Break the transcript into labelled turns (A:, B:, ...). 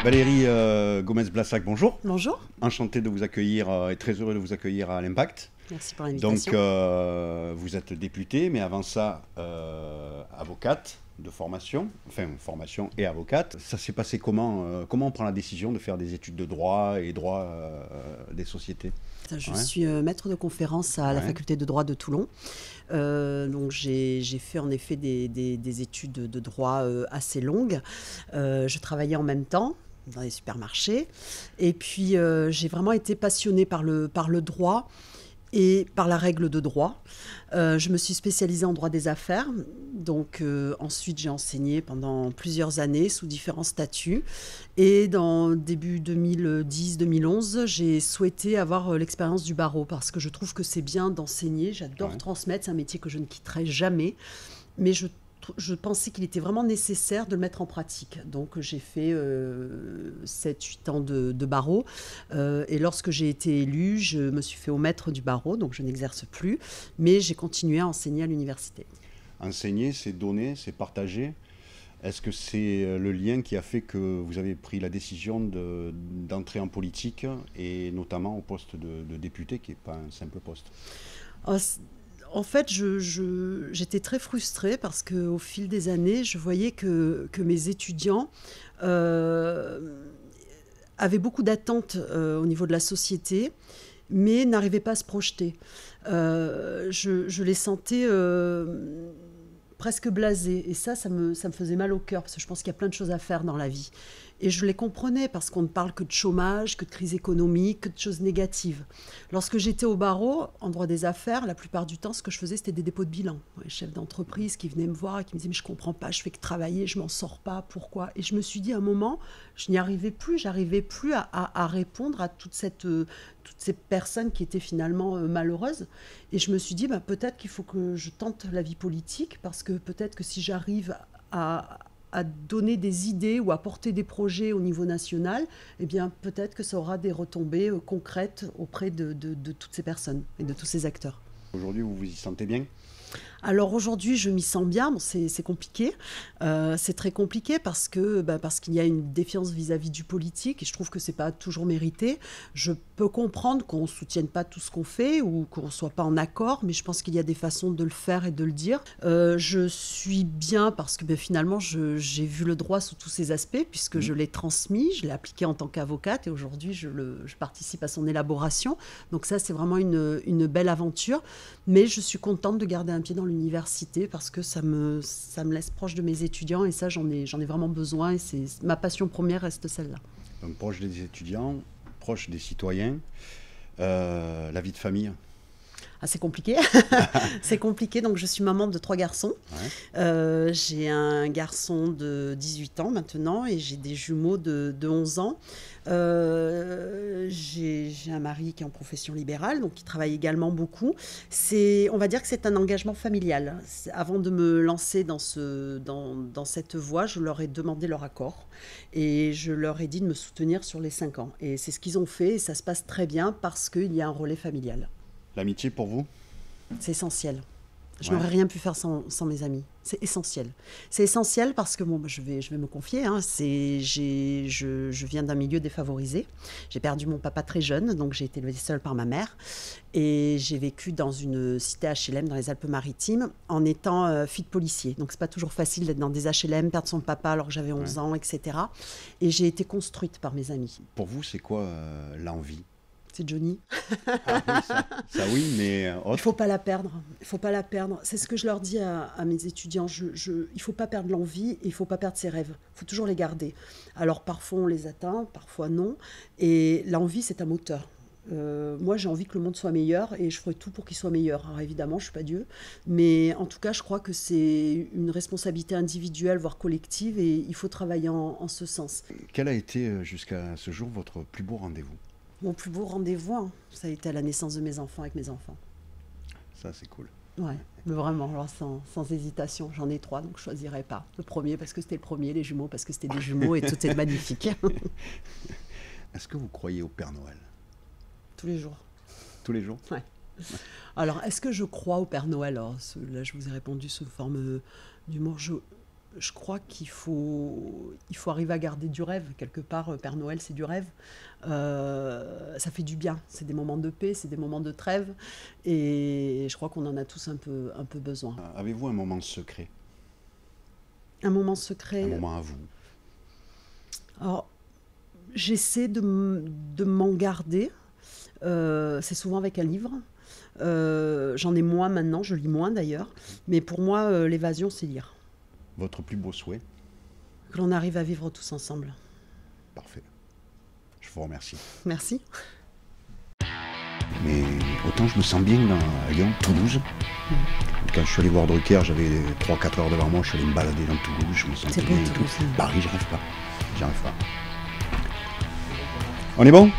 A: Valérie Gomez-Blassac, bonjour.
B: Bonjour.
A: Enchanté de vous accueillir et très heureux de vous accueillir à l'Impact.
B: Merci pour l'invitation.
A: Donc, vous êtes députée, mais avant ça, avocate de formation, enfin formation et avocate. Ça s'est passé comment comment on prend la décision de faire des études de droit et droit des sociétés?
B: Je suis maître de conférence à la faculté de droit de Toulon. Donc j'ai fait en effet des études de droit assez longues. Je travaillais en même temps dans les supermarchés. Et puis j'ai vraiment été passionnée par le droit et par la règle de droit. Je me suis spécialisée en droit des affaires. Donc ensuite, j'ai enseigné pendant plusieurs années sous différents statuts. Et dans début 2010-2011, j'ai souhaité avoir l'expérience du barreau parce que je trouve que c'est bien d'enseigner. J'adore transmettre, c'est un métier que je ne quitterai jamais. Mais je pensais qu'il était vraiment nécessaire de le mettre en pratique. Donc j'ai fait 7-8 ans de barreau. Et lorsque j'ai été élue, je me suis fait au maître du barreau, donc je n'exerce plus. Mais j'ai continué à enseigner à l'université.
A: Enseigner, c'est donner, c'est partager. Est-ce que c'est le lien qui a fait que vous avez pris la décision d'entrer en politique et notamment au poste de député, qui n'est pas un simple poste?
B: En fait, j'étais très frustrée parce qu'au fil des années, je voyais que mes étudiants avaient beaucoup d'attentes au niveau de la société, mais n'arrivaient pas à se projeter. Je les sentais presque blasés. Et ça me faisait mal au cœur, parce que je pense qu'il y a plein de choses à faire dans la vie. Et je les comprenais, parce qu'on ne parle que de chômage, que de crise économique, que de choses négatives. Lorsque j'étais au barreau, en droit des affaires, la plupart du temps, ce que je faisais, c'était des dépôts de bilan. Les chefs d'entreprise qui venaient me voir et qui me disaient « mais je ne comprends pas, je fais que travailler, je ne m'en sors pas, pourquoi ?» Et je me suis dit à un moment, je n'y arrivais plus, j'arrivais plus à répondre à toutes ces personnes qui étaient finalement malheureuses. Et je me suis dit, peut-être qu'il faut que je tente la vie politique, parce que peut-être que si j'arrive à donner des idées ou à porter des projets au niveau national, eh bien, peut-être que ça aura des retombées concrètes auprès de toutes ces personnes et de tous ces acteurs.
A: Aujourd'hui, vous vous y sentez bien ?
B: Alors aujourd'hui, je m'y sens bien. Bon, c'est compliqué. C'est très compliqué parce qu'il y a une défiance vis-à-vis du politique et je trouve que ce n'est pas toujours mérité. Je peux comprendre qu'on ne soutienne pas tout ce qu'on fait ou qu'on ne soit pas en accord, mais je pense qu'il y a des façons de le faire et de le dire. Je suis bien parce que finalement, j'ai vu le droit sous tous ses aspects puisque je l'ai transmis, je l'ai appliqué en tant qu'avocate et aujourd'hui, je participe à son élaboration. Donc ça, c'est vraiment une belle aventure. Mais je suis contente de garder un pied dans l'université parce que ça me laisse proche de mes étudiants et ça, j'en ai vraiment besoin et ma passion première reste celle-là.
A: Donc proche des étudiants, proche des citoyens, la vie de famille?
B: C'est compliqué. C'est compliqué. Donc, je suis maman de 3 garçons. J'ai un garçon de 18 ans maintenant et j'ai des jumeaux de 11 ans. J'ai un mari qui est en profession libérale, donc qui travaille également beaucoup. On va dire que c'est un engagement familial. Avant de me lancer dans cette voie, je leur ai demandé leur accord et je leur ai dit de me soutenir sur les 5 ans. Et c'est ce qu'ils ont fait et ça se passe très bien parce qu'il y a un relais familial.
A: L'amitié pour vous?
B: C'est essentiel. Je n'aurais rien pu faire sans mes amis. C'est essentiel. C'est essentiel parce que, je vais me confier, je viens d'un milieu défavorisé. J'ai perdu mon papa très jeune, donc j'ai été élevée seule par ma mère. Et j'ai vécu dans une cité HLM dans les Alpes-Maritimes en étant fille de policier. Donc, ce n'est pas toujours facile d'être dans des HLM, perdre son papa alors que j'avais 11 ans, etc. Et j'ai été construite par mes amis.
A: Pour vous, c'est quoi l'envie?
B: C'est Johnny.
A: Ah oui, ça oui, mais
B: il ne faut pas la perdre. Il faut pas la perdre. C'est ce que je leur dis à mes étudiants. Il ne faut pas perdre l'envie et il ne faut pas perdre ses rêves. Il faut toujours les garder. Alors parfois on les atteint, parfois non. Et l'envie, c'est un moteur. Moi, j'ai envie que le monde soit meilleur et je ferai tout pour qu'il soit meilleur. Alors évidemment, je ne suis pas Dieu. Mais en tout cas, je crois que c'est une responsabilité individuelle, voire collective, et il faut travailler en ce sens.
A: Quel a été jusqu'à ce jour votre plus beau rendez-vous?
B: Mon plus beau rendez-vous, ça a été à la naissance de mes enfants avec mes enfants.
A: Ça, c'est cool.
B: Ouais, mais vraiment, alors sans hésitation. J'en ai 3, donc je ne choisirais pas. Le premier parce que c'était le premier, les jumeaux parce que c'était des jumeaux et tout est magnifique.
A: Est-ce que vous croyez au Père Noël?
B: Tous les jours.
A: Tous les jours?
B: Ouais. Alors, est-ce que je crois au Père Noël? Alors, là, je vous ai répondu sous forme d'humour. je crois qu'il faut arriver à garder du rêve. Quelque part, Père Noël, c'est du rêve. Ça fait du bien. C'est des moments de paix, c'est des moments de trêve. Et je crois qu'on en a tous un peu besoin.
A: Avez-vous un moment secret?
B: Un moment secret?
A: Un moment à vous?
B: Alors, j'essaie de m'en garder. C'est souvent avec un livre. J'en ai moins maintenant, je lis moins d'ailleurs. Mais pour moi, l'évasion, c'est lire.
A: Votre plus beau souhait?
B: Que l'on arrive à vivre tous ensemble.
A: Parfait. Je vous remercie.
B: Merci.
A: Mais autant je me sens bien à Lyon, Toulouse. Quand je suis allé voir Drucker, j'avais 3-4 heures devant moi, je suis allé me balader dans Toulouse, je me sentais bien et tout. Paris, j'arrive pas. On est bon?